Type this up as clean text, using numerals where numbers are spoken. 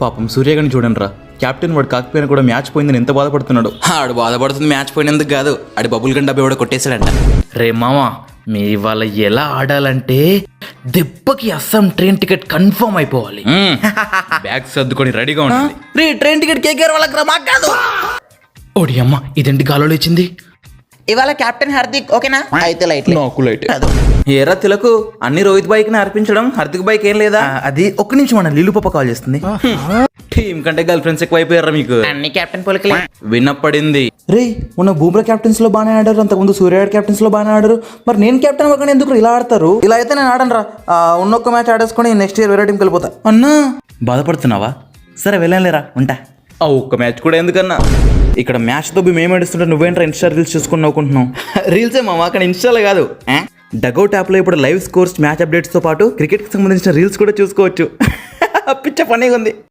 పాపం సూర్యగాని చూడండి రా, కెప్టెన్ వాడు కాకపోయినా కూడా మ్యాచ్ పోయిందని ఎంత బాధపడుతున్నాడు. ఆడు బాధపడుతుంది మ్యాచ్ పోయినందుకు కాదు, ఆడి బబుల్ గన్ డబ్బా కూడా కొట్టేశాడంట. రే మామా, మీ వాళ్ళ ఎలా ఆడాలంటే దెబ్బకి అస్సాం ట్రైన్ టికెట్ కన్ఫర్మ్ అయిపోవాలి. బ్యాగ్ సర్దుకొని రెడీగా ఉంటుంది. రే ట్రైన్ టికెట్ కేకేఆర్ వాళ్ళకి రా, మాకు కాదు. ఓడి అమ్మ, ఇదేంటి గాలో లేచింది? ఇవాళ కెప్టెన్ హార్దిక్ ఓకేనా? అయితే లైట్ నాకు లైట్. ఏరా తిలకు అన్ని రోహిత్ బైక్ ని అర్పించడం, హార్దిక్ బైక్ ఏం లేదా? అది ఒక్క నిమిషం అన్న, లీలు పాప కాల్ చేస్తుంది. టీం కంటే గర్ల్ ఫ్రెండ్స్ ఎక్కువ అయిపోయారా మీకు? అన్ని కెప్టెన్ పోలికలే. వినపడింది. రే మొన్న బూమ్రా క్యాప్టెన్స్ లో బాగానే ఆడారు, అంతకుముందు సూర్య క్యాప్టెన్స్ లో బాగానే ఆడారు, మరి నేను కెప్టెన్ అవ్వగానే ఎందుకు ఇలా ఆడతారు? ఇలా అయితే నేను ఆడను రా, ఉన్నొక్క మ్యాచ్ ఆడేసుకొని నెక్స్ట్ ఇయర్ వేరే టీంకి వెళ్ళిపోతా. అన్నా బాధపడుతున్నావా? సరే వెళ్ళలేరా, ఉంటా. ఆ ఒక్క మ్యాచ్ కూడా ఎందుకన్నా? ఇక్కడ మ్యాచ్ తో మేము ఏడుస్తుంటే నువ్వేంట్రా ఇన్స్టా రీల్స్ చూసుకుని నవ్వుకుంటున్నావు? రీల్సే మామ, అక్కడ ఇన్స్టాలో కాదు. డగౌట్ యాప్ లో ఇప్పుడు లైవ్ స్కోర్స్, మ్యాచ్ అప్డేట్స్ తో పాటు క్రికెట్ కి సంబంధించిన రీల్స్ కూడా చూసుకోవచ్చు. పిచ్చ ఫన్నీగా ఉంది.